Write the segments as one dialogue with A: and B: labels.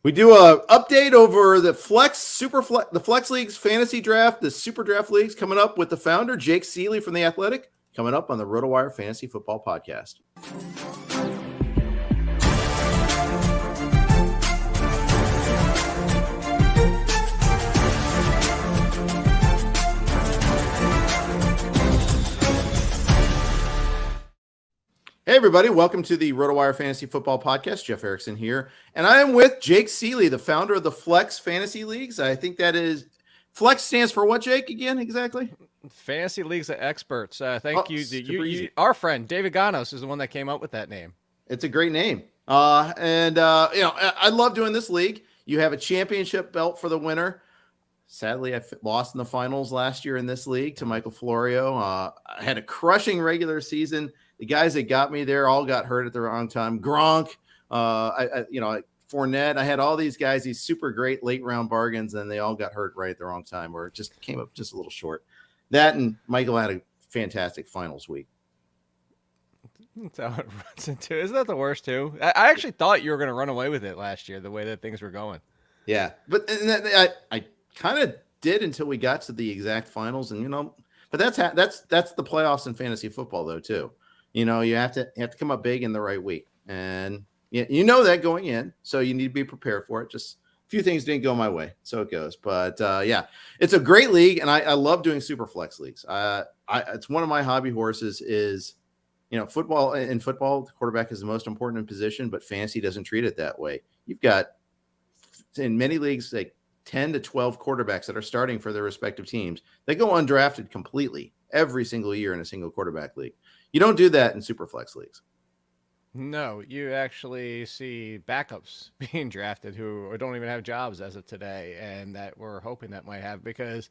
A: We do a update over the the Flex Leagues fantasy draft, the Super Draft Leagues coming up with the founder, Jake Ciely from The Athletic, coming up on the RotoWire Fantasy Football Podcast. Hey, everybody. Welcome to the RotoWire Fantasy Football Podcast. Jeff Erickson here. And I am with Jake Ciely, the founder of the Flex Fantasy Leagues. I think that is – Flex stands for what, Jake, again, exactly?
B: Fantasy Leagues of Experts. Thank you. Our friend, David Ganos, is the one that came up with that name.
A: It's a great name. I love doing this league. You have a championship belt for the winner. Sadly, I lost in the finals last year in this league to Michael Florio. I had a crushing regular season. The guys that got me there all got hurt at the wrong time. Gronk, Fournette. I had all these guys, these super great late round bargains, and they all got hurt right at the wrong time, or it just came up just a little short. That and Michael had a fantastic finals week.
B: That's how it runs into. Isn't that the worst too? I actually thought you were going to run away with it last year, the way that things were going.
A: Yeah, but I kind of did until we got to the exact finals, and but that's the playoffs in fantasy football though too. You have to come up big in the right week, and you know that going in, so you need to be prepared for it. Just a few things didn't go my way, so it goes. But it's a great league, and I love doing Superflex leagues. It's one of my hobby horses. Is football. In football, the quarterback is the most important position, but fantasy doesn't treat it that way. You've got in many leagues like 10 to 12 quarterbacks that are starting for their respective teams. They go undrafted completely every single year in a single quarterback league. You don't do that in Superflex leagues.
B: No, you actually see backups being drafted who don't even have jobs as of today, and that we're hoping that might have, because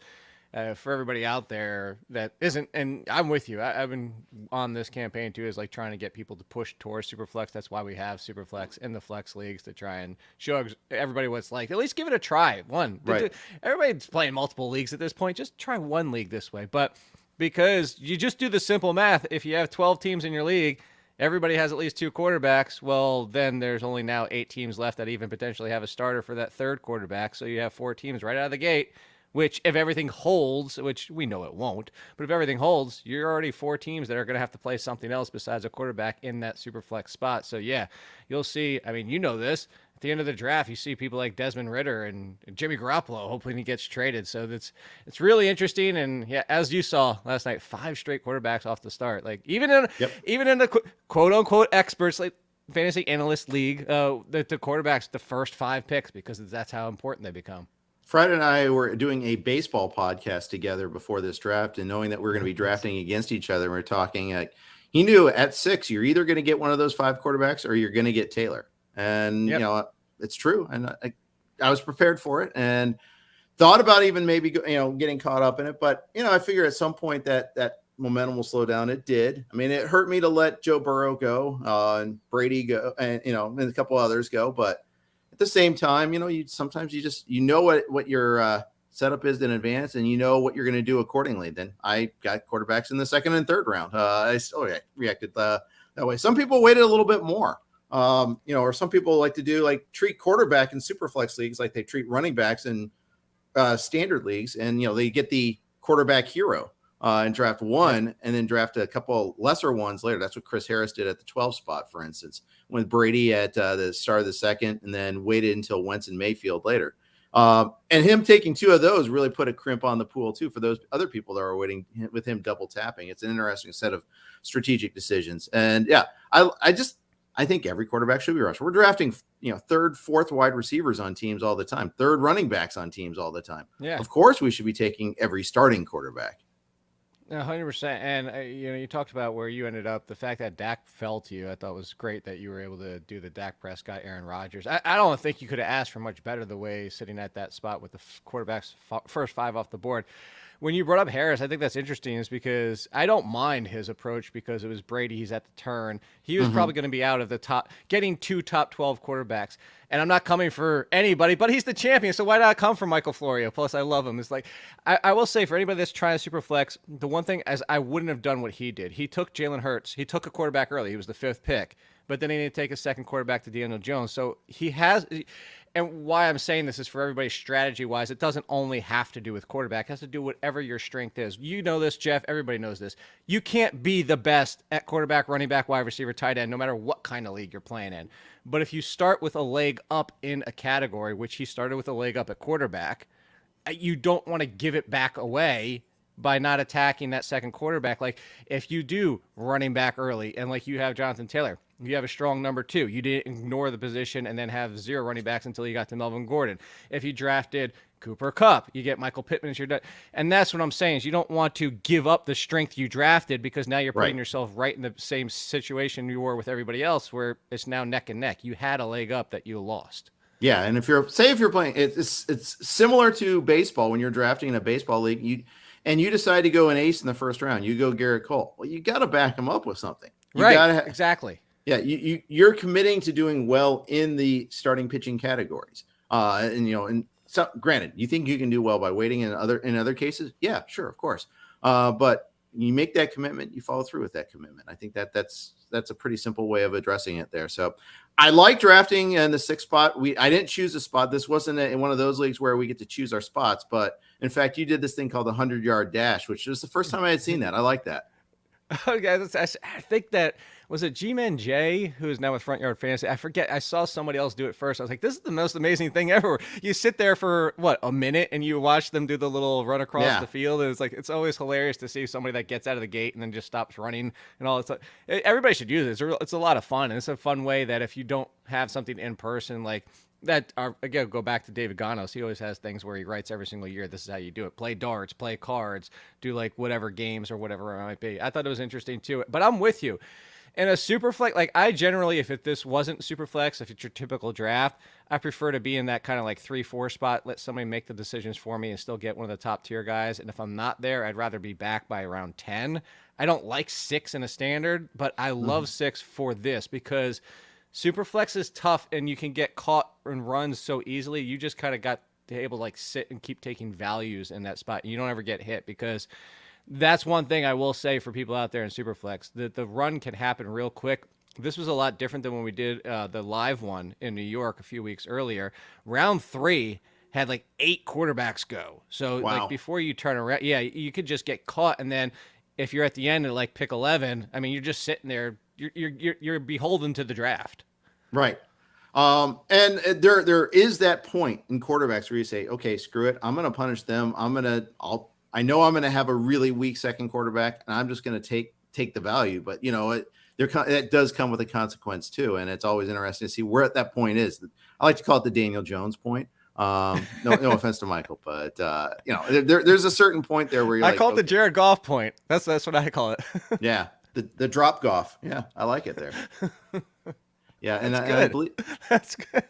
B: for everybody out there that isn't, and I'm with you, I've been on this campaign too, is like trying to get people to push towards Superflex. That's why we have Superflex in the Flex leagues, to try and show everybody what it's like. At least give it a try. One, right. Everybody's playing multiple leagues at this point. Just try one league this way. But because you just do the simple math, if you have 12 teams in your league, everybody has at least two quarterbacks. Well, then there's only now 8 teams left that even potentially have a starter for that third quarterback. So you have 4 teams right out of the gate, which if everything holds, which we know it won't, but if everything holds, you're already 4 teams that are going to have to play something else besides a quarterback in that Superflex spot. So yeah, you'll see, I mean, this. At the end of the draft, you see people like Desmond Ridder and Jimmy Garoppolo. Hopefully he gets traded. So it's really interesting. And yeah, as you saw last night, 5 straight quarterbacks off the start. Like even in the quote unquote experts, like fantasy analyst league, the quarterbacks, the first 5 picks, because that's how important they become.
A: Fred and I were doing a baseball podcast together before this draft, and knowing that we're going to be drafting against each other, we're talking like he knew at 6, you're either going to get one of those 5 quarterbacks or you're going to get Taylor. And, it's true. And I was prepared for it and thought about even maybe, getting caught up in it. But, I figure at some point that momentum will slow down. It did. I mean, it hurt me to let Joe Burrow go and Brady go and, and a couple others go. But at the same time, sometimes you just, what your setup is in advance, and what you're going to do accordingly. Then I got quarterbacks in the 2nd and 3rd round. I still reacted that way. Some people waited a little bit more. Or some people like to treat quarterback in Superflex leagues like they treat running backs in standard leagues, and they get the quarterback hero and draft one, and then draft a couple lesser ones later. That's what Chris Harris did at the 12 spot, for instance, with Brady at the start of the 2nd, and then waited until Wentz and Mayfield later. And him taking 2 of those really put a crimp on the pool too for those other people that are waiting with him double tapping. It's an interesting set of strategic decisions, and I think every quarterback should be rushed. We're drafting, 3rd, 4th wide receivers on teams all the time, 3rd running backs on teams all the time.
B: Yeah.
A: Of course, we should be taking every starting quarterback.
B: 100%. And, you talked about where you ended up. The fact that Dak fell to you, I thought was great that you were able to do the Dak Prescott, Aaron Rodgers. I don't think you could have asked for much better the way sitting at that spot with the quarterbacks first 5 off the board. When you brought up Harris, I think that's interesting, is because I don't mind his approach, because it was Brady. He's at the turn. He was probably going to be out of the top, getting 2 top 12 quarterbacks. And I'm not coming for anybody, but he's the champion, so why not come for Michael Florio? Plus, I love him. It's like, I will say, for anybody that's trying to Superflex, the one thing is I wouldn't have done what he did. He took Jalen Hurts. He took a quarterback early. He was the 5th pick. But then he didn't take a second quarterback to Daniel Jones. So he has... and why I'm saying this is for everybody strategy wise. It doesn't only have to do with quarterback. It has to do whatever your strength is. You know this, Jeff. Everybody knows this. You can't be the best at quarterback, running back, wide receiver, tight end, no matter what kind of league you're playing in. But if you start with a leg up in a category, which he started with a leg up at quarterback, you don't want to give it back away by not attacking that second quarterback. Like if you do running back early and like you have Jonathan Taylor, you have a strong number 2. You didn't ignore the position and then have 0 running backs until you got to Melvin Gordon. If you drafted Cooper Kupp, you get Michael Pittman as your and that's what I'm saying is you don't want to give up the strength you drafted because now you're putting yourself right in the same situation you were with everybody else where it's now neck and neck. You had a leg up that you lost.
A: Yeah, and if you're playing, it's similar to baseball when you're drafting in a baseball league. You decide to go an ace in the first round. You go Garrett Cole. Well, you got to back him up with something.
B: Exactly.
A: Yeah, you're committing to doing well in the starting pitching categories. And so granted, you think you can do well by waiting in other cases? Yeah, sure, of course. But you make that commitment, you follow through with that commitment. I think that's a pretty simple way of addressing it there. So I like drafting in the 6th spot. I didn't choose a spot. This wasn't in one of those leagues where we get to choose our spots. But in fact, you did this thing called the 100-yard dash, which was the first time I had seen that. I like that.
B: Okay, I think that was it G-Man J, who is now with Front Yard Fantasy. I forget. I saw somebody else do it first. I was like, this is the most amazing thing ever. You sit there for, a minute, and you watch them do the little run across the field. And it's always hilarious to see somebody that gets out of the gate and then just stops running and all that stuff. Everybody should use it. It's a lot of fun. And it's a fun way that if you don't have something in person, like that, again, go back to David Ganos. He always has things where he writes every single year, this is how you do it. Play darts, play cards, do like whatever games or whatever it might be. I thought it was interesting too. But I'm with you. In a Superflex, like I generally, if this wasn't Superflex, if it's your typical draft, I prefer to be in that kind of like 3-4 spot, let somebody make the decisions for me and still get one of the top tier guys. And if I'm not there, I'd rather be back by around 10. I don't like 6 in a standard, but I love 6 for this because Superflex is tough and you can get caught and runs so easily. You just kind of got to able to like sit and keep taking values in that spot. You don't ever get hit because that's one thing I will say for people out there in Superflex, that the run can happen real quick. This was a lot different than when we did the live one in New York a few weeks earlier. Round 3 had like 8 quarterbacks go. So like before you turn around, you could just get caught. And then if you're at the end at like pick 11, I mean, you're just sitting there. You're beholden to the draft.
A: Right. And there is that point in quarterbacks where you say, okay, screw it. I'm going to punish them. I know I'm going to have a really weak second quarterback and I'm just going to take the value, but that does come with a consequence too. And it's always interesting to see where at that point is. I like to call it the Daniel Jones point. No offense to Michael, but there's a certain point there where you're
B: I call it the Jared Goff point. That's what I call it.
A: Yeah. The drop Goff. Yeah. I like it there. Yeah. And I believe
B: that's good.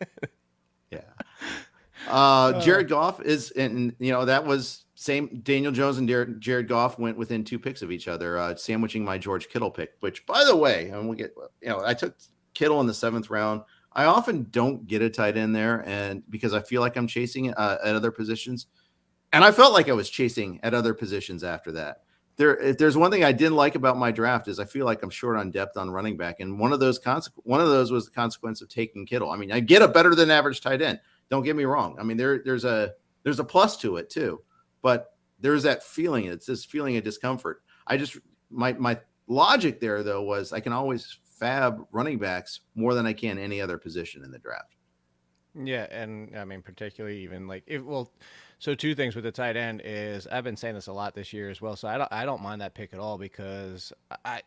A: Yeah. Jared Goff is, and that was same. Daniel Jones and Jared Goff went within 2 picks of each other, sandwiching my George Kittle pick, which by the way, and I took Kittle in the 7th round. I often don't get a tight end there. And because I feel like I'm chasing at other positions, and I felt like I was chasing at other positions after that. If there's one thing I didn't like about my draft is I feel like I'm short on depth on running back. And one of those was the consequence of taking Kittle. I mean, I get a better than average tight end. Don't get me wrong. I mean, there's a plus to it too, but there's that feeling. It's this feeling of discomfort. My logic there though was I can always fab running backs more than I can any other position in the draft.
B: Yeah, and I mean particularly even like so 2 things with the tight end is I've been saying this a lot this year as well. So I don't mind that pick at all because I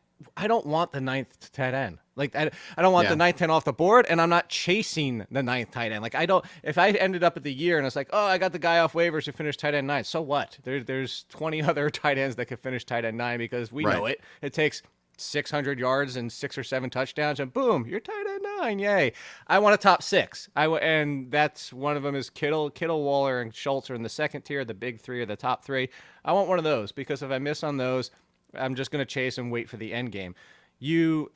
B: don't want the 9th tight end. Like I don't want the 9th 10 off the board, and I'm not chasing the 9th tight end. Like if I ended up at the year and it's like, oh, I got the guy off waivers who finished tight end 9. So what? There's 20 other tight ends that could finish tight end 9 because we know it. It takes 600 yards and 6 or 7 touchdowns, and boom, you're tight end 9. Yay! I want a top 6. And that's one of them is Kittle, Waller, and Schultz are in the 2nd tier. The big 3 are the top 3. I want one of those because if I miss on those, I'm just going to chase and wait for the end game.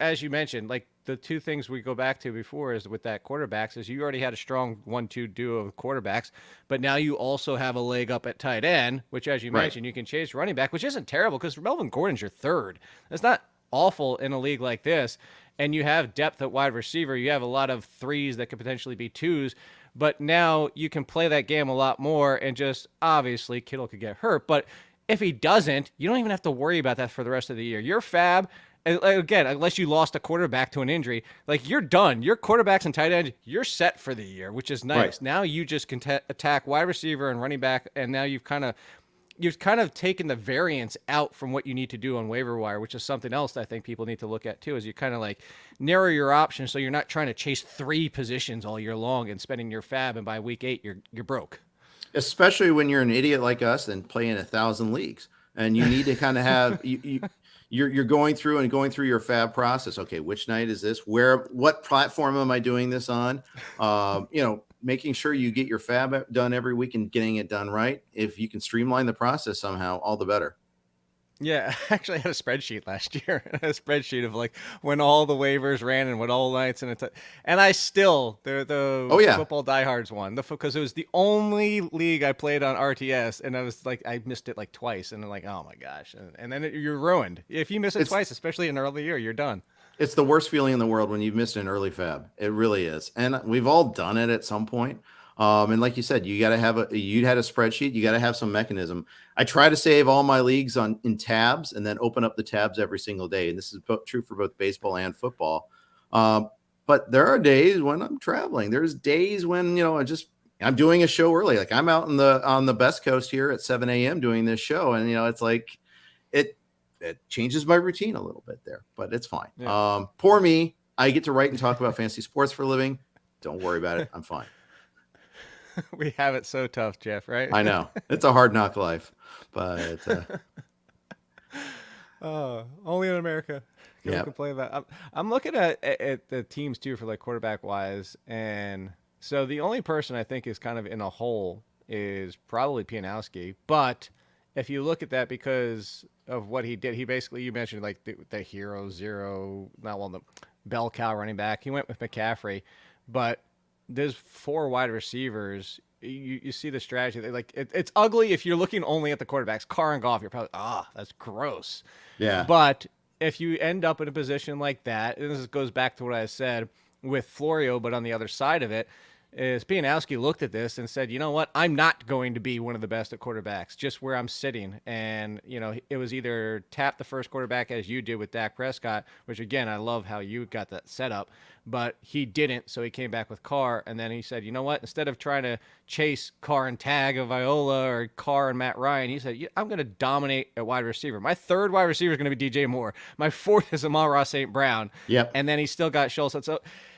B: As you mentioned, like the 2 things we go back to before is with that quarterbacks is you already had a strong 1-2 duo of quarterbacks, but now you also have a leg up at tight end, which as you mentioned, you can chase running back, which isn't terrible because Melvin Gordon's your 3rd. That's not awful in a league like this, and you have depth at wide receiver. You have a lot of threes that could potentially be twos, but now you can play that game a lot more, and just obviously Kittle could get hurt, but if he doesn't, you don't even have to worry about that for the rest of the year. Your fab, again, unless you lost a quarterback to an injury, like you're done. Your quarterbacks and tight ends, you're set for the year, which is nice.
A: Right.
B: Now you just can attack wide receiver and running back, and now you've kind of taken the variance out from what you need to do on waiver wire, which is something else that I think people need to look at too, is you kind of like narrow your options so you're not trying to chase 3 positions all year long and spending your fab, and by week 8 you're broke.
A: Especially when you're an idiot like us and playing 1,000 leagues, and you need to kind of have you're going through your fab process. Okay, which night is this? What platform am I doing this on? Making sure you get your fab done every week and getting it done right. If you can streamline the process somehow, all the better.
B: Yeah, I actually had a spreadsheet last year. A spreadsheet of like when all the waivers ran and what all nights, and I still the football diehards one, because it was the only league I played on RTS, and I was like, I missed it like twice, and I'm like, oh my gosh, and then you're ruined if you miss it twice, especially in early year, you're done.
A: It's the worst feeling in the world when you've missed an early fab. It really is, and we've all done it at some point. And like you said, you got to have you had a spreadsheet. You got to have some mechanism. I try to save all my leagues in tabs and then open up the tabs every single day. And this is true for both baseball and football. But there are days when I'm traveling. There's days when, I'm doing a show early. Like I'm out on the Best Coast here at 7 a.m. doing this show. And, it's like, it changes my routine a little bit there, but it's fine. Yeah. Poor me. I get to write and talk about fantasy sports for a living. Don't worry about it. I'm fine.
B: We have it so tough, Jeff, right?
A: I know. It's a hard knock life, but
B: only in America can we complain about. I'm looking at the teams too for like quarterback wise, and so the only person I think is kind of in a hole is probably Pianowski. But if you look at that, because of what he did, he basically, you mentioned like the hero zero, the bell cow running back. He went with McCaffrey, but there's 4 wide receivers. You see the strategy. It's ugly if you're looking only at the quarterbacks. Carr and Goff, you're probably, that's gross.
A: Yeah.
B: But if you end up in a position like that, and this goes back to what I said with Florio, but on the other side of it, is Pianowski looked at this and said, you know what, I'm not going to be one of the best at quarterbacks, just where I'm sitting. And, it was either tap the first quarterback as you did with Dak Prescott, which, again, I love how you got that set up, but he didn't, so he came back with Carr. And then he said, you know what, instead of trying to chase Carr and tag of Viola or Carr and Matt Ryan, he said, I'm going to dominate at wide receiver. My 3rd wide receiver is going to be DJ Moore. My 4th is Amon-Ra St. Brown.
A: Yep.
B: And then he still got Schultz.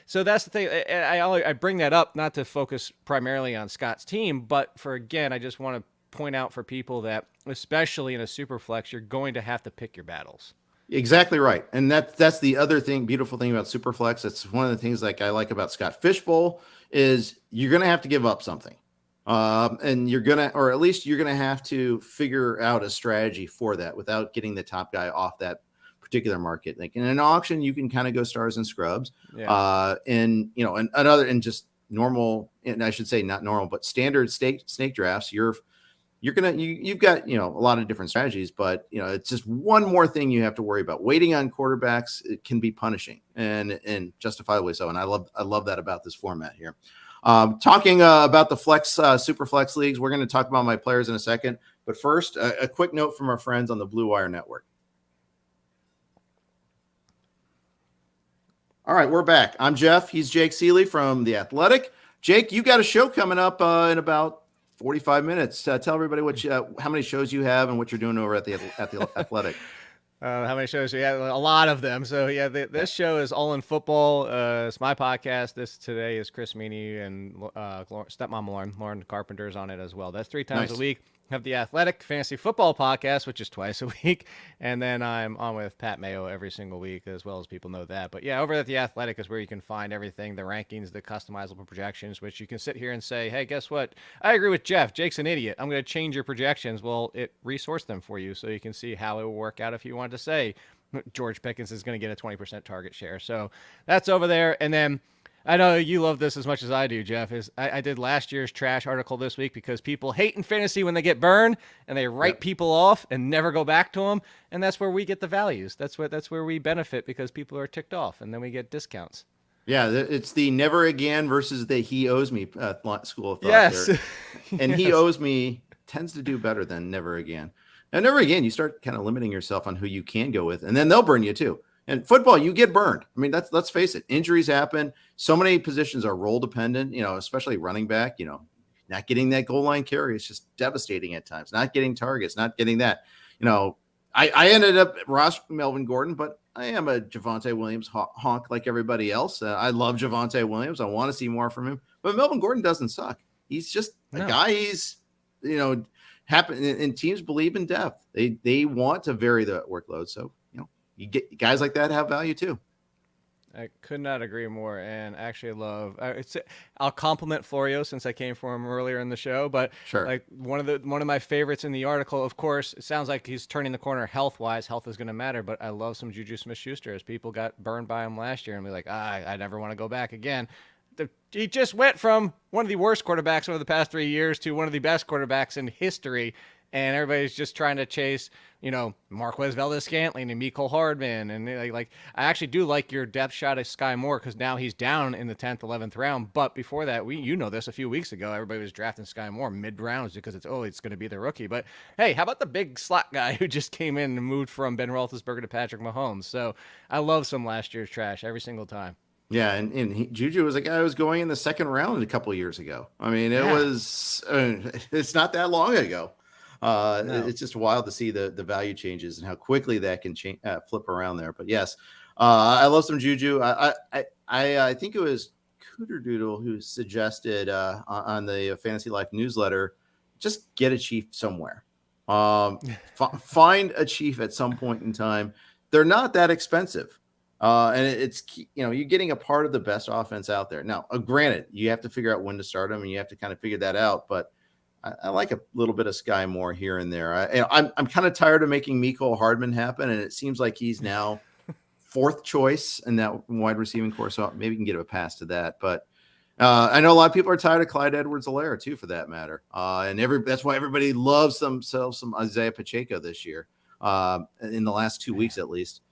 B: So that's the thing. I bring that up not to focus primarily on Scott's team, but again, I just want to point out for people that, especially in a super flex, you're going to have to pick your battles.
A: Exactly right. And that's the other beautiful thing about Superflex. It's one of the things like I like about Scott Fishbowl is you're going to have to give up something. And you're going to, or at least you're going to have to figure out a strategy for that without getting the top guy off that particular market. Like in an auction, you can kind of go stars and scrubs. Yeah. And just normal, and I should say not normal, but standard snake drafts, you've got, a lot of different strategies, but it's just one more thing you have to worry about. Waiting on quarterbacks, it can be punishing and justifiably so. And I love that about this format here. Talking about the super flex leagues, we're going to talk about my players in a second, but first a quick note from our friends on the Blue Wire Network. All right, we're back. I'm Jeff. He's Jake Ciely from The Athletic. Jake, you got a show coming up in about 45 minutes. Tell everybody how many shows you have and what you're doing over at the Athletic.
B: How many shows do you have? A lot of them. So, this show is All in Football. It's my podcast. This today is Chris Meany and stepmom Lauren Carpenter's on it as well. That's 3 times a week. Have the Athletic Fantasy Football Podcast, which is twice a week. And then I'm on with Pat Mayo every single week, as well as people know that. But over at the Athletic is where you can find everything, the rankings, the customizable projections, which you can sit here and say, hey, guess what? I agree with Jeff. Jake's an idiot. I'm going to change your projections. Well, it resourced them for you so you can see how it will work out if you wanted to say George Pickens is going to get a 20% target share. So that's over there. And then I know you love this as much as I do, Jeff. I did last year's trash article this week because people hate in fantasy when they get burned and they write people off and never go back to them, and that's where we get the values. That's where we benefit because people are ticked off, and then we get discounts.
A: Yeah, it's the never again versus the he owes me school of thought.
B: Yes,
A: there. And
B: yes.
A: he owes me tends to do better than never again. And never again, you start kind of limiting yourself on who you can go with, and then they'll burn you too. And football, you get burned. I mean, let's face it. Injuries happen. So many positions are role dependent, especially running back, not getting that goal line carry. It's just devastating at times. Not getting targets, not getting that. I ended up Ross Melvin Gordon, but I am a Javonte Williams honk like everybody else. I love Javonte Williams. I want to see more from him. But Melvin Gordon doesn't suck. He's just a guy. He's, happen. And teams believe in depth. They want to vary the workload. So, you get guys like that have value too.
B: I could not agree more, and actually love. I'll compliment Florio since I came for him earlier in the show, but
A: sure.
B: Like one of my favorites in the article. Of course, it sounds like he's turning the corner health wise. Health is going to matter, but I love some Juju Smith-Schuster as people got burned by him last year and be like, I never want to go back again. He just went from one of the worst quarterbacks over the past 3 years to one of the best quarterbacks in history. And everybody's just trying to chase, Marquez Valdez-Scantling and Mecole Hardman. And I actually do like your depth shot of Sky Moore because now he's down in the 10th, 11th round. But before that, this a few weeks ago, everybody was drafting Sky Moore mid-rounds because it's going to be the rookie. But hey, how about the big slot guy who just came in and moved from Ben Roethlisberger to Patrick Mahomes? So I love some last year's trash every single time.
A: Yeah, and Juju was a guy who was going in the second round a couple of years ago. I mean, it's not that long ago. No. It's just wild to see the value changes and how quickly that can flip around there. But yes, I love some Juju. I think it was Cooter Doodle who suggested on the Fantasy Life newsletter, just get a chief somewhere. Find a chief at some point in time. They're not that expensive. And it's, you're getting a part of the best offense out there. Now, granted, you have to figure out when to start them and you have to kind of figure that out. But I like a little bit of Sky Moore here and there. I'm kind of tired of making Mecole Hardman happen. And it seems like he's now fourth choice in that wide receiving core. So maybe we can get a pass to that. But I know a lot of people are tired of Clyde Edwards-Helaire too, for that matter. And that's why everybody loves themselves some Isaiah Pacheco this year, in the last 2 weeks at least.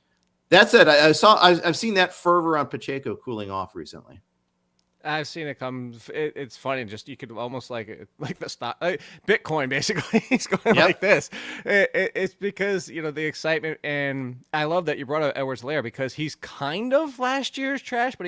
A: That said, I've seen that fervor on Pacheco cooling off recently.
B: I've seen it come. It's funny. Just you could almost like the stock, Bitcoin. Basically, he's going like this. It's because the excitement, and I love that you brought up Edwards-Helaire because he's kind of last year's trash, but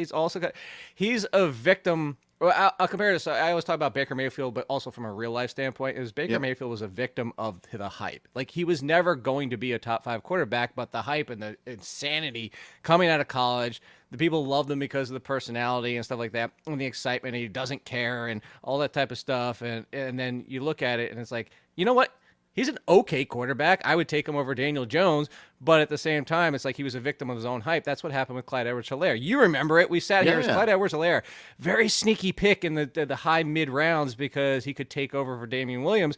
B: he's a victim. Well, I'll compare this. I always talk about Baker Mayfield, but also from a real life standpoint, is Baker Mayfield was a victim of the hype. Like he was never going to be a top 5 quarterback, but the hype and the insanity coming out of college, the people loved him because of the personality and stuff like that, and the excitement. And he doesn't care and all that type of stuff. And then you look at it and it's like, you know what? He's an okay quarterback. I would take him over Daniel Jones, but at the same time, it's like he was a victim of his own hype. That's what happened with Clyde Edwards-Helaire. You remember it. We sat here as Clyde Edwards-Helaire. Very sneaky pick in the high mid rounds because he could take over for Damian Williams,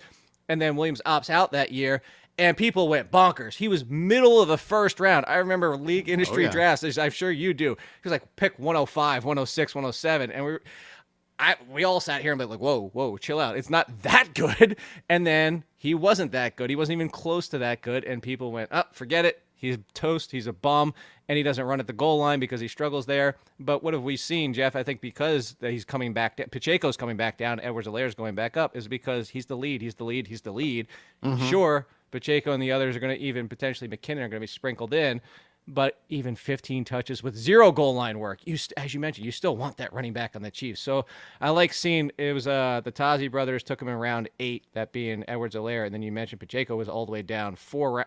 B: and then Williams opts out that year, and people went bonkers. He was middle of the first round. I remember league industry drafts, as I'm sure you do. He was like pick 105, 106, 107, and we all sat here and be like, whoa, chill out. It's not that good. And then he wasn't that good. He wasn't even close to that good. And people went, forget it. He's toast. He's a bum. And he doesn't run at the goal line because he struggles there. But what have we seen, Jeff? I think because he's coming back, Pacheco's coming back down, Edwards-Helaire's going back up, is because he's the lead. He's the lead. Mm-hmm. Sure, Pacheco and the others are going to, even potentially McKinnon, are going to be sprinkled in. But even 15 touches with 0 goal line work, as you mentioned, you still want that running back on the Chiefs. So I like seeing it was the Tazi brothers took him in round 8, that being Edwards-Helaire, and then you mentioned Pacheco was all the way down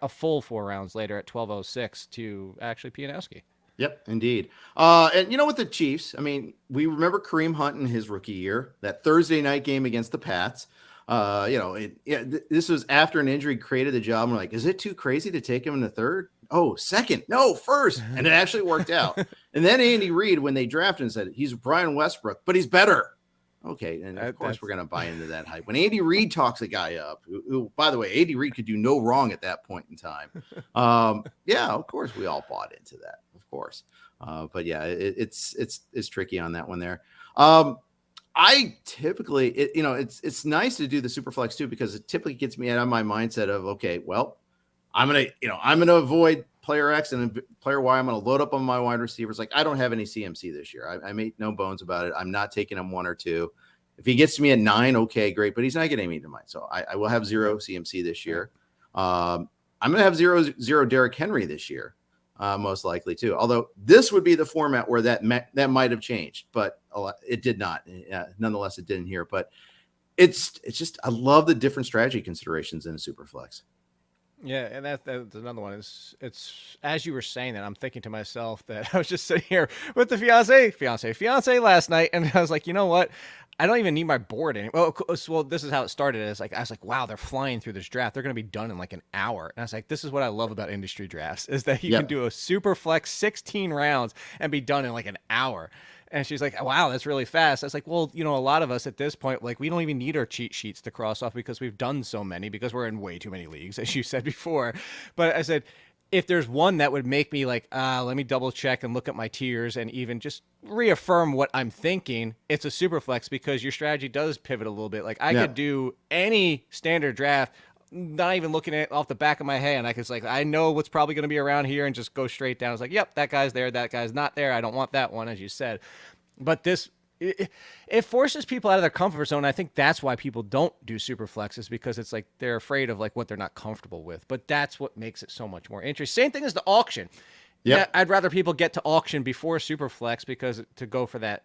B: a full 4 rounds later at 12:06 to actually Pianowski.
A: Yep, indeed. And with the Chiefs, I mean, we remember Kareem Hunt in his rookie year, that Thursday night game against the Pats. This was after an injury created the job. And we're like, is it too crazy to take him in the third? Oh, second. No, first. And it actually worked out. And then Andy Reid, when they drafted him, said, he's Brian Westbrook, but he's better. Okay. And of course, we're going to buy into that hype. When Andy Reid talks a guy up, who, by the way, Andy Reid could do no wrong at that point in time. Of course, we all bought into that, of course. But yeah, it's tricky on that one there. I typically, it's nice to do the Superflex too, because it typically gets me out of my mindset of, okay, well, I'm gonna avoid player X and player Y. I'm gonna load up on my wide receivers. Like, I don't have any CMC this year. I made no bones about it. I'm not taking him 1 or 2. If he gets to me at 9, okay, great. But he's not getting me to mine. So I will have 0 CMC this year. I'm gonna have 0 Derrick Henry this year. Most likely too. Although this would be the format where that might have changed, but it did not. Nonetheless, it didn't here. But it's just, I love the different strategy considerations in a Superflex.
B: Yeah, and that's another one. It's as you were saying that, I'm thinking to myself that I was just sitting here with the fiance last night, and I was like, you know what? I don't even need my board anymore. Well, this is how it started. I was like, wow, they're flying through this draft. They're going to be done in like an hour. And I was like, this is what I love about industry drafts, is that you can do a super flex 16 rounds and be done in like an hour. And she's like, wow, that's really fast. I was like, well, a lot of us at this point, like, we don't even need our cheat sheets to cross off because we've done so many, because we're in way too many leagues, as you said before. But I said, if there's one that would make me like, let me double check and look at my tiers and even just reaffirm what I'm thinking, it's a Superflex, because your strategy does pivot a little bit. Like, I could do any standard draft, not even looking at it off the back of my hand. I could like, I know what's probably going to be around here, and just go straight down. It's like, yep, that guy's there, that guy's not there. I don't want that one, as you said. But this, it forces people out of their comfort zone. I think that's why people don't do super flexes, because it's like they're afraid of like what they're not comfortable with. But that's what makes it so much more interesting. Same thing as the auction. Yeah, I'd rather people get to auction before super flex, because to go for that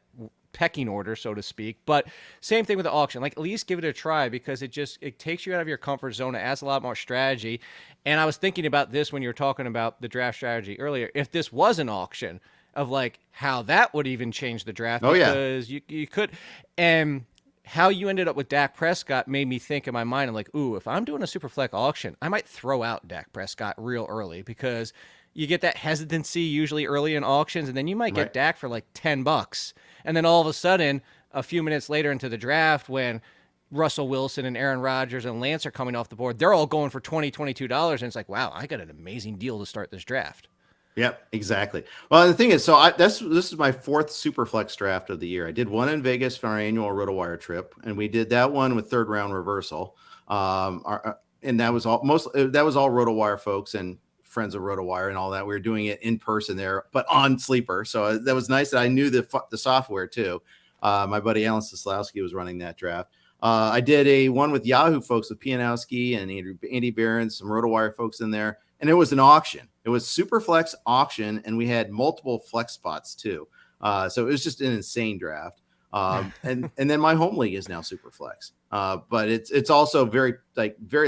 B: pecking order, so to speak. But same thing with the auction. Like, at least give it a try, because it takes you out of your comfort zone. It adds a lot more strategy. And I was thinking about this when you were talking about the draft strategy earlier. If this was an auction, of like how that would even change the draft, because you could, and how you ended up with Dak Prescott made me think in my mind, I'm like, ooh, if I'm doing a super flex auction, I might throw out Dak Prescott real early, because you get that hesitancy usually early in auctions, and then you might get Dak for like $10, and then all of a sudden, a few minutes later into the draft, when Russell Wilson and Aaron Rodgers and Lance are coming off the board, they're all going for $20, $22, and it's like, wow, I got an amazing deal to start this draft.
A: Yep, exactly. Well, the thing is, this is my 4th Superflex draft of the year. I did one in Vegas for our annual RotoWire trip, and we did that one with 3rd round reversal. And that was all RotoWire folks and friends of RotoWire and all that. We were doing it in person there, but on Sleeper. So that was nice that I knew the software too. My buddy Alan Soslowski was running that draft. I did a one with Yahoo folks with Pianowski and Andy Barron, some RotoWire folks in there. And it was an auction. It was Superflex auction, and we had multiple flex spots too. So it was just an insane draft. And then my home league is now Superflex. But it's also very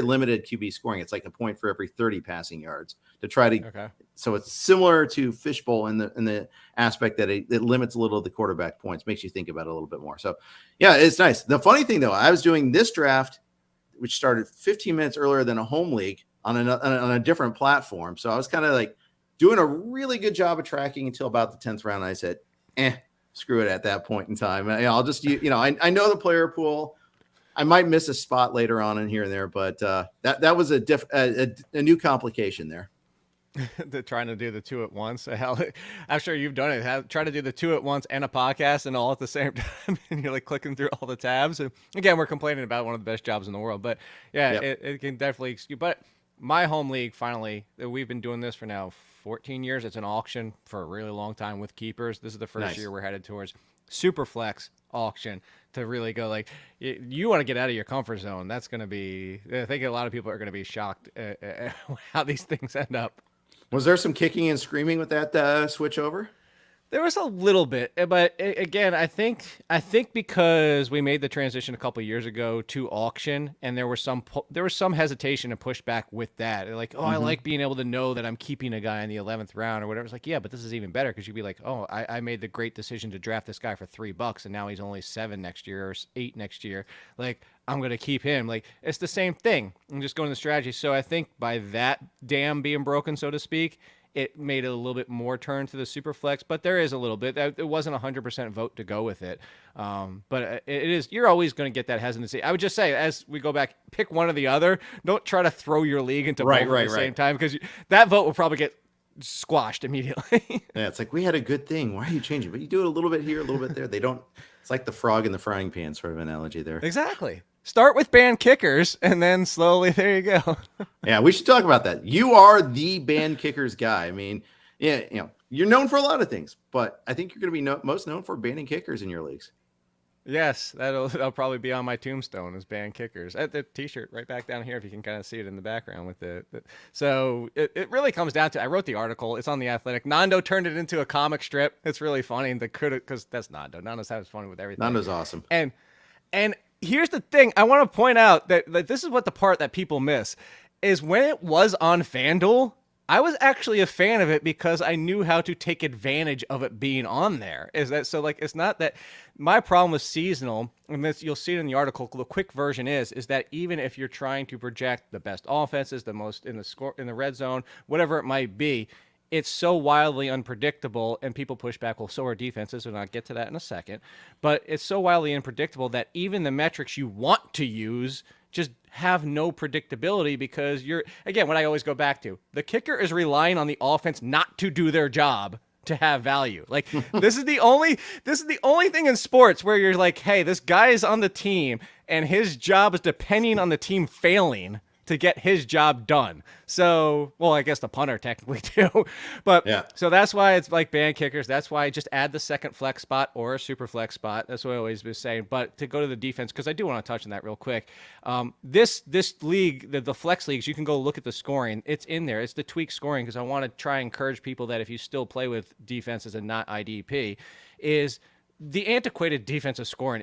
A: limited QB scoring. It's like a point for every 30 passing yards to try to. Okay. So it's similar to Fishbowl in the aspect that it limits a little the quarterback points, makes you think about it a little bit more. So yeah, it's nice. The funny thing though, I was doing this draft, which started 15 minutes earlier than a home league, on a different platform. So I was kind of like doing a really good job of tracking until about the 10th round. I said, screw it at that point in time. I'll just, I know the player pool. I might miss a spot later on in here and there, but that was a new complication there.
B: Trying to do the 2 at once. I'm sure you've done it. Try to do the 2 at once and a podcast and all at the same time. And you're like clicking through all the tabs. And again, we're complaining about one of the best jobs in the world, but yeah, it can definitely excuse. But my home league, finally, we've been doing this for now 14 years. It's an auction for a really long time with keepers. This is the first year we're headed towards Superflex auction to really go like, you want to get out of your comfort zone. That's going to be, I think a lot of people are going to be shocked at how these things end up.
A: Was there some kicking and screaming with that switch over?
B: There was a little bit, but again, I think because we made the transition a couple of years ago to auction, and there was some hesitation and pushback with that. Like, I like being able to know that I'm keeping a guy in the 11th round or whatever. It's like, yeah, but this is even better, because you'd be like, I made the great decision to draft this guy for $3, and now he's only 7 next year or 8 next year. Like, I'm going to keep him. Like, it's the same thing. I'm just going to the strategy. So I think by that dam being broken, so to speak, it made it a little bit more turn to the Superflex, but there is a little bit. It wasn't 100% vote to go with it. But it is, you're always going to get that hesitancy. I would just say, as we go back, pick one or the other. Don't try to throw your league into both at the same time, because that vote will probably get squashed immediately.
A: Yeah, it's like, we had a good thing. Why are you changing? But you do it a little bit here, a little bit there. They don't. It's like the frog in the frying pan sort of analogy there.
B: Exactly. Start with banned kickers, and then slowly, there you go.
A: Yeah, we should talk about that. You are the banned kickers guy. I mean, yeah, you're known for a lot of things, but I think you're going to be most known for banning kickers in your leagues.
B: Yes, that'll probably be on my tombstone as banned kickers. The T-shirt right back down here, if you can kind of see it in the background with So it really comes down to, I wrote the article. It's on The Athletic. Nando turned it into a comic strip. It's really funny. Because that's Nando. Nando's having fun with everything.
A: Nando's awesome.
B: And here's the thing. I want to point out that this is what the part that people miss is when it was on FanDuel, I was actually a fan of it because I knew how to take advantage of it being on there. It's not that my problem with seasonal, and this, you'll see it in the article, the quick version is that even if you're trying to project the best offenses, the most in the red zone, whatever it might be, it's so wildly unpredictable, and people push back, well, so are defenses, and I'll get to that in a second. But it's so wildly unpredictable that even the metrics you want to use just have no predictability because again, what I always go back to, the kicker is relying on the offense not to do their job to have value. Like this is the only thing in sports where you're like, hey, this guy is on the team and his job is depending on the team failing to get his job done. So, well, I guess the punter technically too, but yeah. So that's why it's like banned kickers. That's why I just add the second flex spot or a super flex spot. That's what I always been saying. But to go to the defense, because I do want to touch on that real quick. This league, the flex leagues, you can go look at the scoring. It's in there. It's the tweak scoring because I want to try and encourage people that if you still play with defenses and not IDP, is the antiquated defensive scoring.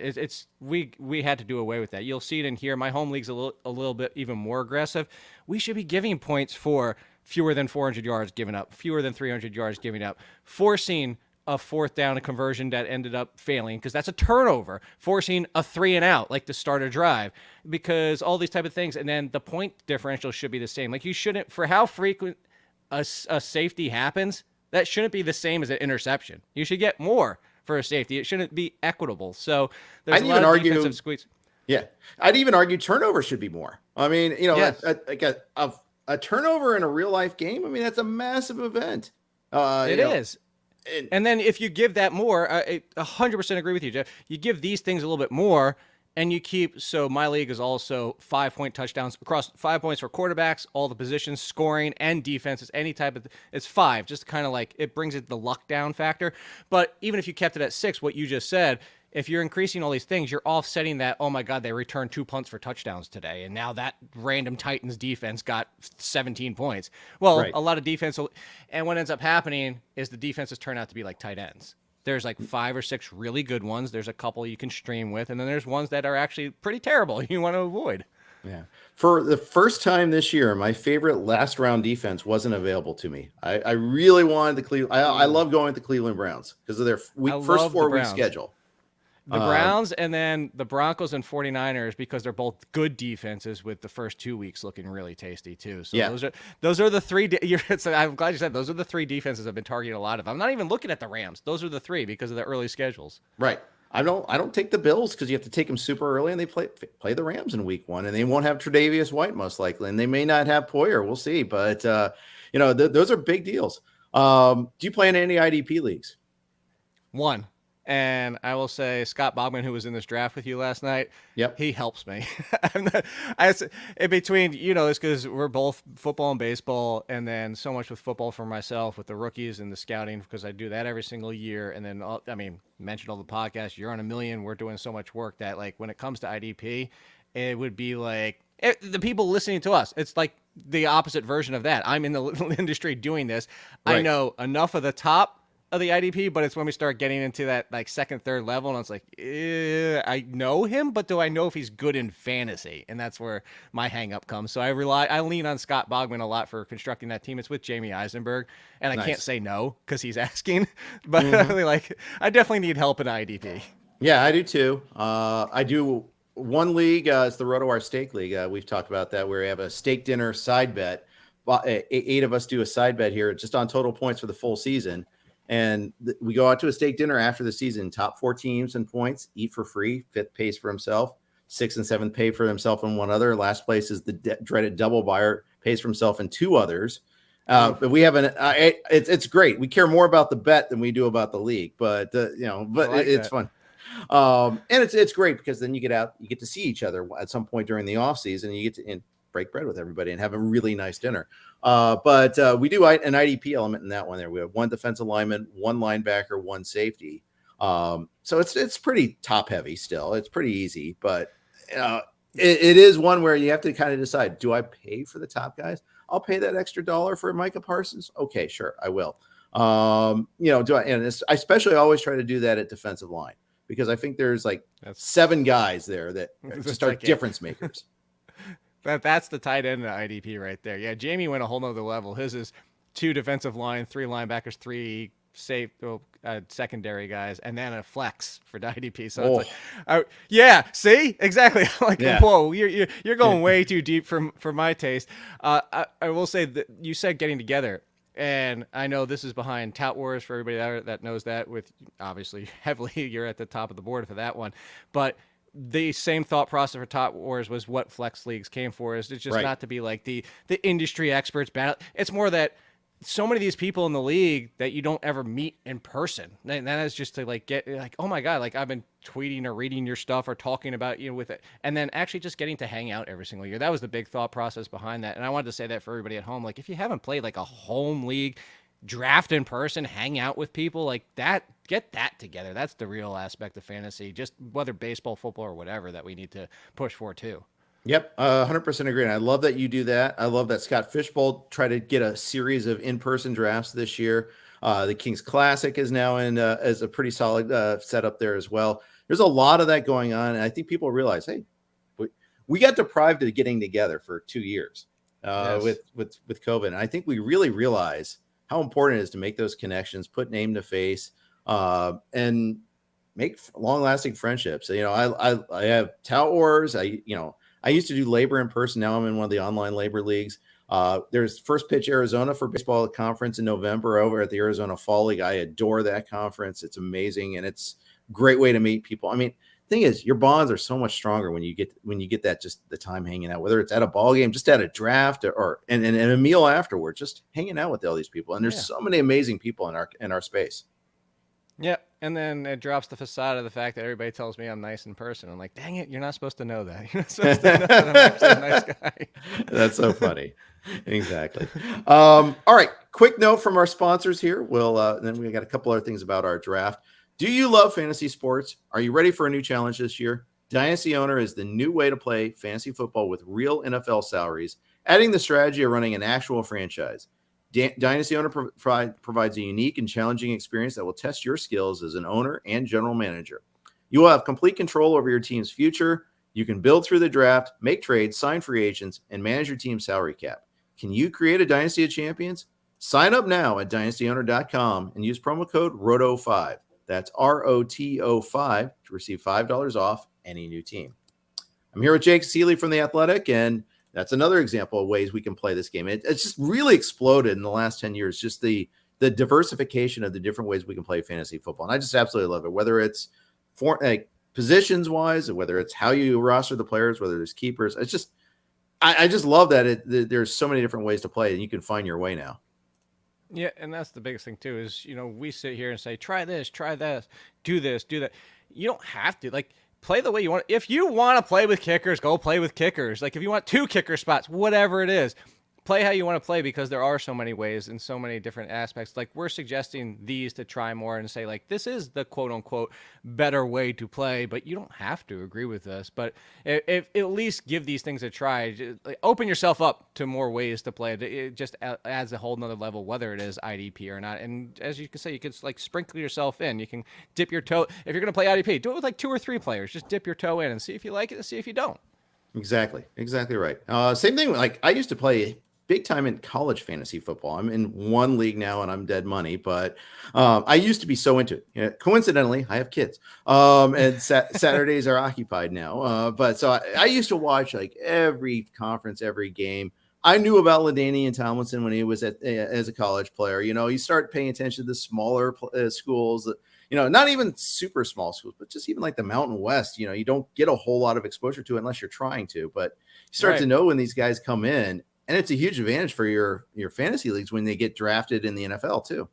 B: We had to do away with that. You'll see it in here. My home league's a little bit even more aggressive. We should be giving points for fewer than 400 yards given up, fewer than 300 yards given up, forcing a fourth down conversion that ended up failing because that's a turnover, forcing a 3 and out like to start a drive, because all these type of things. And then the point differential should be the same. Like you shouldn't, for how frequent a safety happens, that shouldn't be the same as an interception. You should get more for a safety. It shouldn't be equitable. So there's a lot of defensive squeeze.
A: Yeah, I'd even argue turnover should be more. I mean, yes. a turnover in a real life game, I mean, that's a massive event.
B: It is. And then if you give that more, I 100% agree with you, Jeff. You give these things a little bit more, and you keep, so my league is also 5-point touchdowns across 5 points for quarterbacks, all the positions, scoring, and defenses, any type of, it's 5, just kind of like, it brings it the luck down factor. But even if you kept it at 6, what you just said, if you're increasing all these things, you're offsetting that, oh my God, they returned 2 punts for touchdowns today, and now that random Titans defense got 17 points. Well, right. A lot of defense, and what ends up happening is the defenses turn out to be like tight ends. There's like 5 or 6 really good ones. There's a couple you can stream with. And then there's ones that are actually pretty terrible you want to avoid.
A: Yeah. For the first time this year, my favorite last round defense wasn't available to me. I really wanted the Cleveland. I love going with the Cleveland Browns because of their first 4-week schedule.
B: The Browns and then the Broncos and 49ers, because they're both good defenses, with the first 2 weeks looking really tasty too. So yeah. those are the 3. I'm glad you said those are the 3 defenses I've been targeting a lot of. I'm not even looking at the Rams. Those are the 3 because of the early schedules.
A: Right. I don't take the Bills because you have to take them super early, and they play the Rams in week 1, and they won't have Tre'Davious White most likely, and they may not have Poyer. We'll see, but those are big deals. Do you play in any IDP leagues?
B: 1. And I will say Scott Bogman, who was in this draft with you last night,
A: yep,
B: he helps me. In between, it's because we're both football and baseball, and then so much with football for myself with the rookies and the scouting, because I do that every single year. And then, mentioned all the podcasts, you're on a million. We're doing so much work that, like, when it comes to IDP, it would be like the people listening to us. It's like the opposite version of that. I'm in the industry doing this. Right. I know enough of the top of the IDP, but it's when we start getting into that like second, third level, and it's like, I know him, but do I know if he's good in fantasy? And that's where my hang up comes. So I lean on Scott Bogman a lot for constructing that team. It's with Jamie Eisenberg, and I can't say no because he's asking, but I definitely need help in IDP.
A: Yeah, I do too. I do one league. It's the RotoWire Stake League. We've talked about that, where we have a stake dinner side bet. 8 of us do a side bet here, just on total points for the full season. And we go out to a steak dinner after the season. Top 4 teams in points eat for free. 5th pays for himself. 6th and 7th pay for himself and one other. Last place is the dreaded double buyer, pays for himself and 2 others. But we have it's great. We care more about the bet than we do about the league, but it's fun. And it's great because then you get to see each other at some point during the off season, and you get to break bread with everybody and have a really nice dinner. But we do an IDP element in that one there. We have one defensive lineman, one linebacker, one safety. So it's pretty top heavy still. It's pretty easy, but it is one where you have to kind of decide, do I pay for the top guys? I'll pay that extra $1 for Micah Parsons. Okay, sure, I will. Do I? And I especially always try to do that at defensive line because I think there's like 7 guys there that just are difference makers.
B: That's the tight end of IDP right there. Yeah, Jamie went a whole nother level. His is 2 defensive line, 3 linebackers, 3 secondary guys, and then a flex for the IDP. So it's like, yeah, see, exactly. Like, whoa, you're going way too deep for my taste. I will say that you said getting together, and I know this is behind Tout Wars for everybody that knows that. With obviously heavily, you're at the top of the board for that one, but the same thought process for Tout Wars was what flex leagues came for. Is it's just not to be like the industry experts battle. It's more that so many of these people in the league that you don't ever meet in person. And that is just to like get like, oh my God, like I've been tweeting or reading your stuff or talking about you with it. And then actually just getting to hang out every single year. That was the big thought process behind that. And I wanted to say that for everybody at home. Like if you haven't played like a home league, draft in person, hang out with people like that, get that together. That's the real aspect of fantasy, just whether baseball, football, or whatever that we need to push for too.
A: Yep, 100% agree. And I love that you do that. I love that Scott Fishbowl tried to get a series of in-person drafts this year. The Kings Classic is now in as a pretty solid setup there as well. There's a lot of that going on, and I think people realize, hey, we got deprived of getting together for 2 years with COVID, and I think we really realize how important it is to make those connections, put name to face, and make long-lasting friendships. I have Tout Wars. I used to do labor in person. Now I'm in one of the online labor leagues. There's First Pitch Arizona for baseball conference in November over at the Arizona Fall League. I adore that conference. It's amazing, and it's a great way to meet people. I mean, the thing is, your bonds are so much stronger when you get that just the time hanging out, whether it's at a ball game, just at a draft, or and a meal afterward, just hanging out with all these people. And there's so many amazing people in our space.
B: Yeah, and then it drops the facade of the fact that everybody tells me I'm nice in person. I'm like, dang it, you're not supposed to know that. You're not supposed to know that I'm actually a nice guy.
A: That's so funny. Exactly. All right, quick note from our sponsors here. Then we got a couple other things about our draft. Do you love fantasy sports? Are you ready for a new challenge this year? Dynasty Owner is the new way to play fantasy football with real NFL salaries, adding the strategy of running an actual franchise. Dynasty Owner provides a unique and challenging experience that will test your skills as an owner and general manager. You will have complete control over your team's future. You can build through the draft, make trades, sign free agents, and manage your team's salary cap. Can you create a dynasty of champions? Sign up now at dynastyowner.com and use promo code ROTO5. That's ROTO5 to receive $5 off any new team. I'm here with Jake Ciely from The Athletic, and that's another example of ways we can play this game. It's just really exploded in the last 10 years, just the diversification of the different ways we can play fantasy football. And I just absolutely love it, whether it's for positions wise, or whether it's how you roster the players, whether there's keepers. It's just, I just love that there's so many different ways to play, and you can find your way now.
B: Yeah, and that's the biggest thing too is, we sit here and say, try this, do this, do that. You don't have to. Like, play the way you want. If you want to play with kickers, go play with kickers. Like if you want 2 kicker spots, whatever it is, play how you want to play, because there are so many ways and so many different aspects. Like we're suggesting these to try more and say like, this is the quote unquote better way to play, but you don't have to agree with us. But if at least give these things a try, just, like, open yourself up to more ways to play. It just adds a whole nother level, whether it is IDP or not. And as you can say, you can like sprinkle yourself in. You can dip your toe. If you're going to play IDP, do it with like 2 or 3 players. Just dip your toe in and see if you like it and see if you don't. Exactly
A: right. Same thing. Like I used to play big time in college fantasy football. I'm in one league now and I'm dead money, but I used to be so into it. Coincidentally, I have kids, and Saturdays are occupied now. But so I used to watch like every conference, every game. I knew about LaDainian Tomlinson when he was as a college player. You start paying attention to the smaller schools, not even super small schools, but just even like the Mountain West. You don't get a whole lot of exposure to it unless you're trying to, but you start to know when these guys come in. And it's a huge advantage for your fantasy leagues when they get drafted in the NFL too.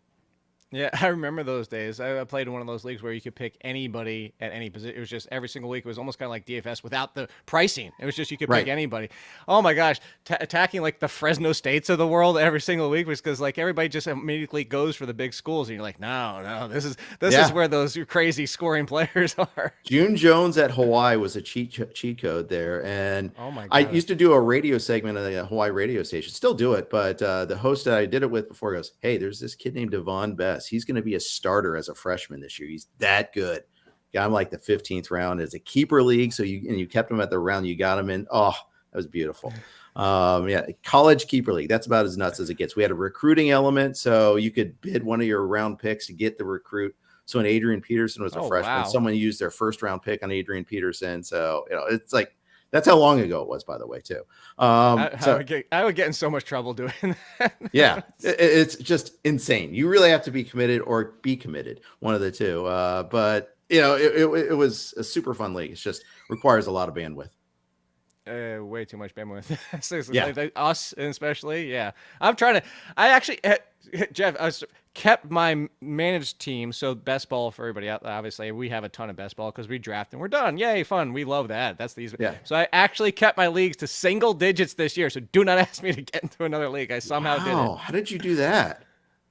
B: Yeah, I remember those days. I played in one of those leagues where you could pick anybody at any position. It was just every single week. It was almost kind of like DFS without the pricing. It was just you could pick anybody. Oh my gosh, attacking like the Fresno States of the world every single week was because like everybody just immediately goes for the big schools, and you're like, no, this is where those crazy scoring players are.
A: June Jones at Hawaii was a cheat code there, and
B: oh my God.
A: I used to do a radio segment on the Hawaii radio station. Still do it, but the host that I did it with before goes, "Hey, there's this kid named Devon Bess. He's going to be a starter as a freshman this year. He's that good. Got him like the 15th round as a keeper league. So you kept him at the round you got him in. Oh, that was beautiful. College keeper league. That's about as nuts as it gets. We had a recruiting element, so you could bid one of your round picks to get the recruit. So when Adrian Peterson was a freshman, someone used their first round pick on Adrian Peterson. So it's like that's how long ago it was, by the way, too.
B: I would get in so much trouble doing that.
A: Yeah, it's just insane. You really have to be committed or be committed, one of the two. But it was a super fun league. It just requires a lot of bandwidth.
B: Way too much bandwidth. Us especially. Yeah, I'm trying to. I actually, Jeff, I kept my managed team. So best ball for everybody out. Obviously, we have a ton of best ball because we draft and we're done. Yay, fun. We love that. That's the easy.
A: Yeah.
B: So I actually kept my leagues to single digits this year. So do not ask me to get into another league. I somehow did it.
A: How did you do that?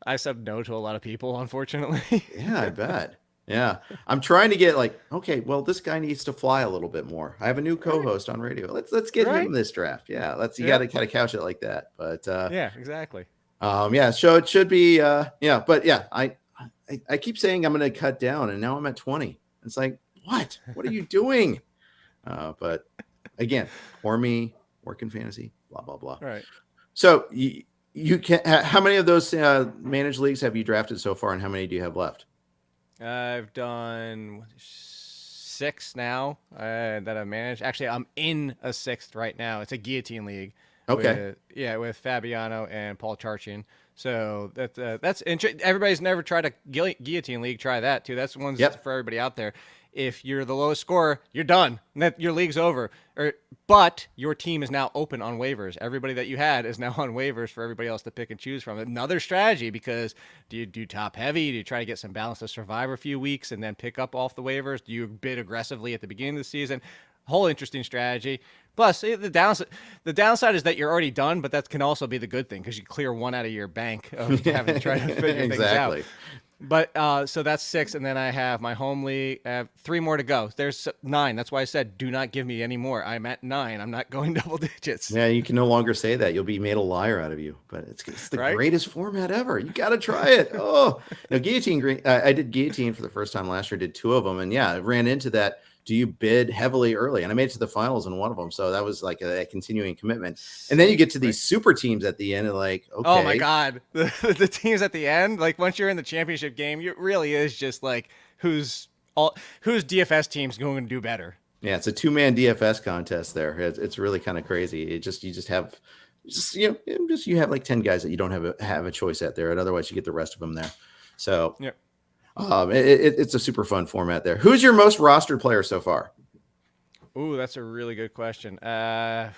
B: I said no to a lot of people, unfortunately.
A: Yeah, I bet. Yeah. I'm trying to get okay, well, this guy needs to fly a little bit more. I have a new co-host on radio. Let's get him this draft. Yeah. You got to kind of couch it like that. But
B: yeah, exactly.
A: So it should be but yeah, I keep saying I'm going to cut down and now I'm at 20. It's like, what are you doing? But again, for me, work in fantasy, blah, blah, blah.
B: All right.
A: So you can, how many of those managed leagues have you drafted so far and how many do you have left?
B: I've done 6 now that I've managed. Actually, I'm in a 6th right now. It's a Guillotine league.
A: Okay.
B: With Fabiano and Paul Charchian. So that's interesting. Everybody's never tried a Guillotine league. Try that too. That's one for everybody out there. If you're the lowest scorer, you're done. Your league's over. But your team is now open on waivers. Everybody that you had is now on waivers for everybody else to pick and choose from. Another strategy, because do you do top heavy? Do you try to get some balance to survive a few weeks and then pick up off the waivers? Do you bid aggressively at the beginning of the season? Whole interesting strategy. Plus, the downside is that you're already done, but that can also be the good thing because you clear one out of your bank of having to try to figure things out. But so that's 6, and then I have my home league. I have 3 more to go. There's 9. That's why I said do not give me any more. I'm at 9. I'm not going double digits.
A: Yeah, you can no longer say that. You'll be made a liar out of you. But it's the greatest format ever. You got to try it. Oh, Guillotine. I did Guillotine for the first time last year. Did 2 of them, and I ran into that. Do you bid heavily early? And I made it to the finals in one of them. So that was like a continuing commitment. And then you get to these super teams at the end and okay.
B: Oh my God. The teams at the end, like once you're in the championship game, it really is just like whose DFS team's going to do better.
A: Yeah. It's a 2-man DFS contest there. It's really kind of crazy. You have like 10 guys that you don't have a choice at there. And otherwise you get the rest of them there. So
B: yeah.
A: It's a super fun format there. Who's your most rostered player so far?
B: Ooh, that's a really good question. I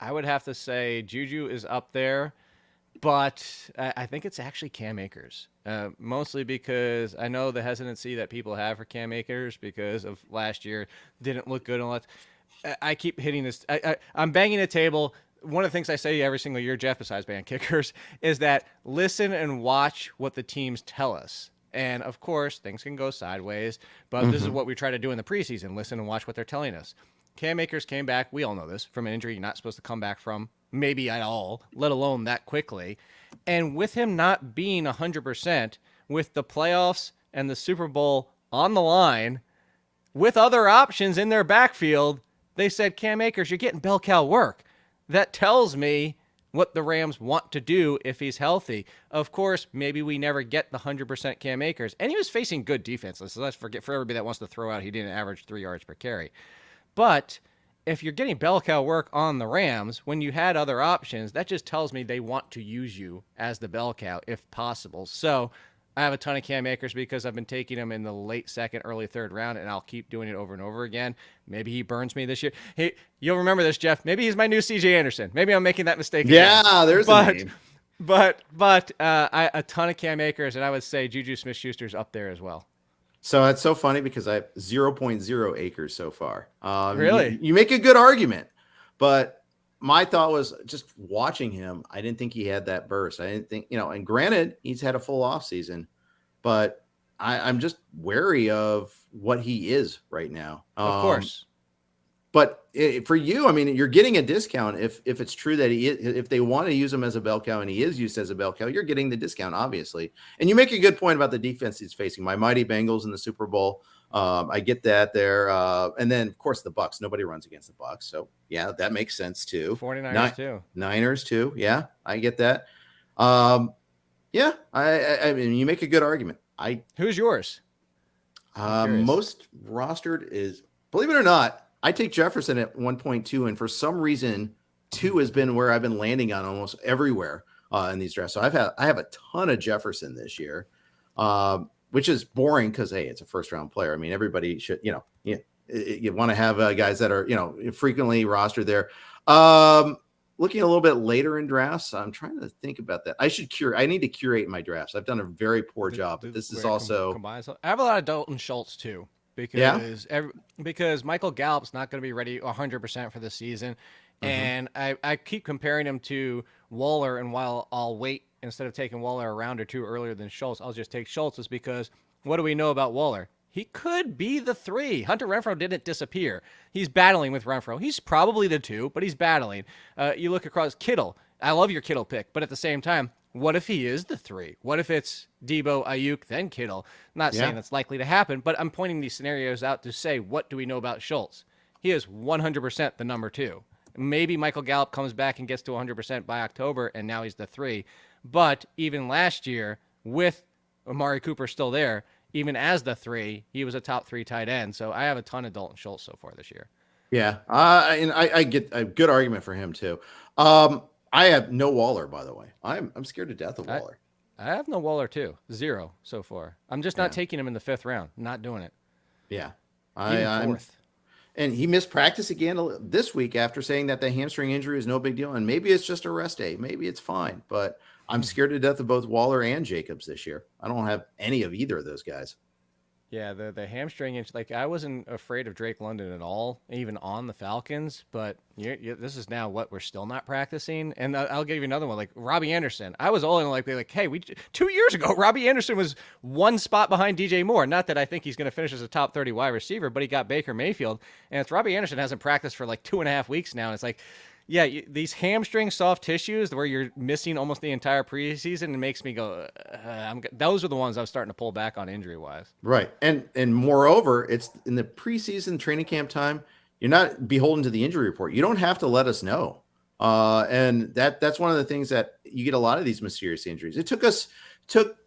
B: would have to say Juju is up there, but I think it's actually Cam Akers. Mostly because I know the hesitancy that people have for Cam Akers because of last year didn't look good. I keep hitting this. I'm banging the table. One of the things I say every single year, Jeff, besides band kickers, is that listen and watch what the teams tell us. And, of course, things can go sideways, but this is what we try to do in the preseason, listen and watch what they're telling us. Cam Akers came back, we all know this, from an injury you're not supposed to come back from, maybe at all, let alone that quickly. And with him not being 100%, with the playoffs and the Super Bowl on the line, with other options in their backfield, they said, Cam Akers, you're getting bell cow work. That tells me what the Rams want to do if he's healthy. Of course, maybe we never get the 100% Cam Akers. And he was facing good defense. Let's forget, for everybody that wants to throw out, he didn't average 3 yards per carry. But if you're getting bell cow work on the Rams, when you had other options, that just tells me they want to use you as the bell cow if possible. So I have a ton of Cam Akers because I've been taking him in the late second, early third round, and I'll keep doing it over and over again. Maybe he burns me this year. Hey, you'll remember this, Jeff. Maybe he's my new CJ Anderson. Maybe I'm making that mistake again.
A: Yeah, there's a name.
B: But a ton of Cam Akers, and I would say Juju Smith-Schuster's up there as well.
A: So it's so funny because I have 0.0 acres so far.
B: Really?
A: You make a good argument, but my thought was just watching him. I didn't think he had that burst. I didn't think, and granted, he's had a full off season, but I'm just wary of what he is right now.
B: Of course.
A: But for you, I mean, you're getting a discount if it's true that if they want to use him as a bell cow and he is used as a bell cow, you're getting the discount, obviously. And you make a good point about the defense he's facing. My mighty Bengals in the Super Bowl. I get that there. And then, of course, the Bucs. Nobody runs against the Bucs. So, yeah, that makes sense, too.
B: 49ers, too.
A: Niners, too. Yeah, I get that. Yeah, I mean, you make a good argument.
B: Who's yours?
A: Most rostered is, believe it or not, I take Jefferson at 1.2, and for some reason, 2 has been where I've been landing on almost everywhere in these drafts. So I have a ton of Jefferson this year, which is boring because, hey, it's a first-round player. I mean, everybody should, you want to have guys that are, frequently rostered there. Looking a little bit later in drafts, I'm trying to think about that. I need to curate my drafts. I've done a very poor job, but this is also.
B: I have a lot of Dalton Schultz, too. Because Michael Gallup's not going to be ready 100% for the season. And I keep comparing him to Waller, and while I'll wait instead of taking Waller a round or two earlier than Schultz, I'll just take Schultz, is because what do we know about Waller? He could be the 3. Hunter Renfrow didn't disappear. He's battling with Renfrow. He's probably the 2, but he's battling. You look across Kittle. I love your Kittle pick, but at the same time, what if he is the 3? What if it's Debo, Ayuk, then Kittle? I'm not saying that's likely to happen, but I'm pointing these scenarios out to say, what do we know about Schultz? He is 100% the number 2. Maybe Michael Gallup comes back and gets to 100% by October, and now he's the 3. But even last year, with Amari Cooper still there, even as the 3, he was a top 3 tight end. So I have a ton of Dalton Schultz so far this year.
A: Yeah, and I get a good argument for him too. I have no Waller, by the way. I'm scared to death of Waller.
B: I have no Waller too. 0 so far. I'm just not taking him in the 5th round. Not doing it.
A: Yeah,
B: I'm 4th.
A: And he missed practice again this week after saying that the hamstring injury is no big deal, and maybe it's just a rest day. Maybe it's fine, but I'm scared to death of both Waller and Jacobs this year. I don't have any of either of those guys.
B: Yeah, the hamstring injury, like I wasn't afraid of Drake London at all, even on the Falcons, but this is now what we're still not practicing. And I'll give you another one, like Robbie Anderson. I was all in like, hey, 2 years ago, Robbie Anderson was 1 spot behind DJ Moore. Not that I think he's going to finish as a top 30 wide receiver, but he got Baker Mayfield. And it's Robbie Anderson hasn't practiced for like 2.5 weeks now. And it's like, yeah, these hamstring soft tissues where you're missing almost the entire preseason, it makes me go, those are the ones I'm starting to pull back on injury-wise.
A: Right. And moreover, it's in the preseason training camp time, you're not beholden to the injury report. You don't have to let us know. And that's one of the things that you get a lot of these mysterious injuries. It took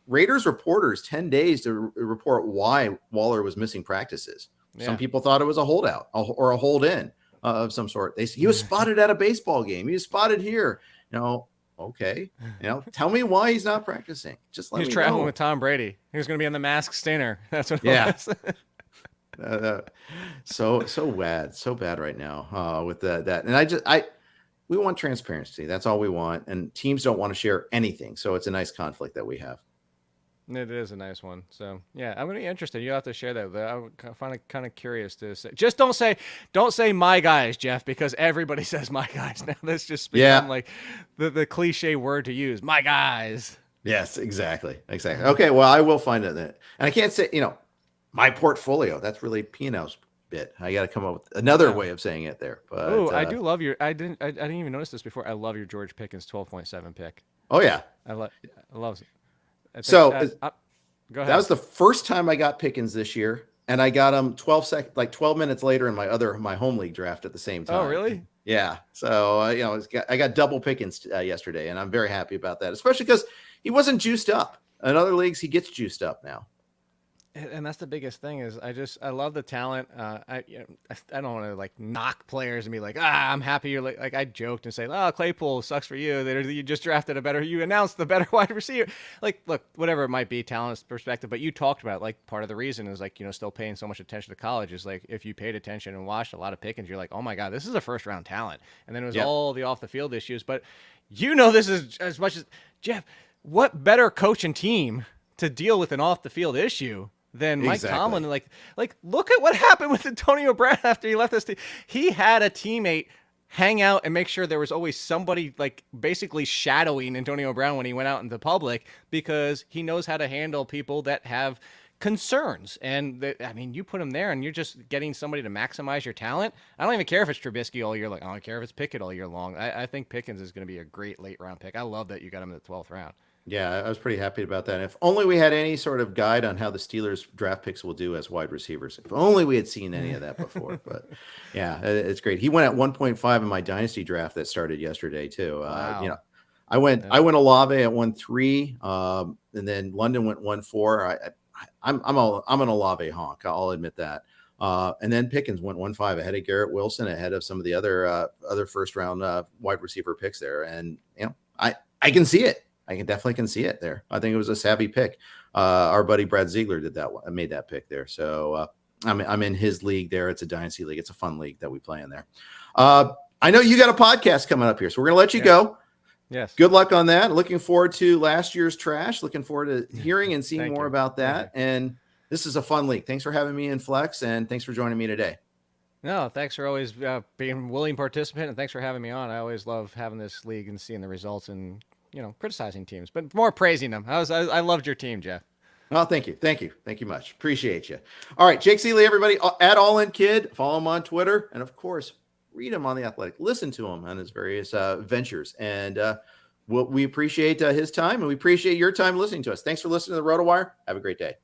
A: Raiders reporters 10 days to report why Waller was missing practices. Yeah. Some people thought it was a holdout or a hold in. Of some sort. He was spotted at a baseball game. He was spotted here. Okay. Tell me why he's not practicing. Just let me know.
B: He's traveling with Tom Brady. He was going to be on the Masked Singer. That's what it
A: was. So bad. So bad right now with that. And we want transparency. That's all we want. And teams don't want to share anything. So it's a nice conflict that we have.
B: It is a nice one. So yeah, I'm gonna be interested. You have to share that. I find it kind of curious to say. Just don't say my guys, Jeff, because everybody says my guys now. That's just become like the cliche word to use. My guys.
A: Yes, exactly. Okay, well, I will find it. And I can't say my portfolio. That's really P&L's bit. I got to come up with another way of saying it there. But
B: I do love your. I didn't even notice this before. I love your George Pickens 12.7 pick.
A: Oh yeah,
B: I love it.
A: So
B: go ahead.
A: That was the first time I got Pickens this year, and I got him 12 minutes later in my home league draft at the same time.
B: Oh, really?
A: Yeah. So I got double Pickens yesterday, and I'm very happy about that, especially because he wasn't juiced up. In other leagues, he gets juiced up now.
B: And that's the biggest thing is I love the talent. I don't want to like knock players and be like, I'm happy you're like I joked and say, oh, Claypool sucks for you. You just drafted you announced the better wide receiver. Like, look, whatever it might be, talent perspective, but you talked about like part of the reason is like, still paying so much attention to college is like if you paid attention and watched a lot of Pickens, you're like, oh my God, this is a first round talent. And then it was all the off the field issues. But this is as much as Jeff, what better coach and team to deal with an off the field issue than Mike Tomlin? Like look at what happened with Antonio Brown after he left this team. He had a teammate hang out and make sure there was always somebody like basically shadowing Antonio Brown when he went out into public because he knows how to handle people that have concerns. And you put him there and you're just getting somebody to maximize your talent. I don't even care if it's Trubisky all year long. I don't care if it's Pickett all year long. I think Pickens is going to be a great late round pick. I love that you got him in the 12th round.
A: Yeah, I was pretty happy about that. If only we had any sort of guide on how the Steelers draft picks will do as wide receivers. If only we had seen any of that before. But yeah, it's great. He went at 1.5 in my Dynasty draft that started yesterday too.
B: Wow.
A: I went Olave at 1.3, and then London went 1.4. I'm an Olave honk. I'll admit that. And then Pickens went 1.5 ahead of Garrett Wilson, ahead of some of the other first round wide receiver picks there. And I can see it. I can see it there. I think it was a savvy pick. Our buddy Brad Ziegler made that pick there. So I'm in his league there. It's a dynasty league. It's a fun league that we play in there. I know you got a podcast coming up here, so we're going to let you go.
B: Yes.
A: Good luck on that. Looking forward to last year's trash. Looking forward to hearing and seeing more about that. And this is a fun league. Thanks for having me in Flex, and thanks for joining me today.
B: No, thanks for always being a willing participant, and thanks for having me on. I always love having this league and seeing the results and criticizing teams, but more praising them. I loved your team, Jeff.
A: Oh, thank you much. Appreciate you. All right, Jake Ciely, everybody at All In Kid. Follow him on Twitter, and of course, read him on The Athletic. Listen to him on his various ventures, and we appreciate his time, and we appreciate your time listening to us. Thanks for listening to the RotoWire. Have a great day.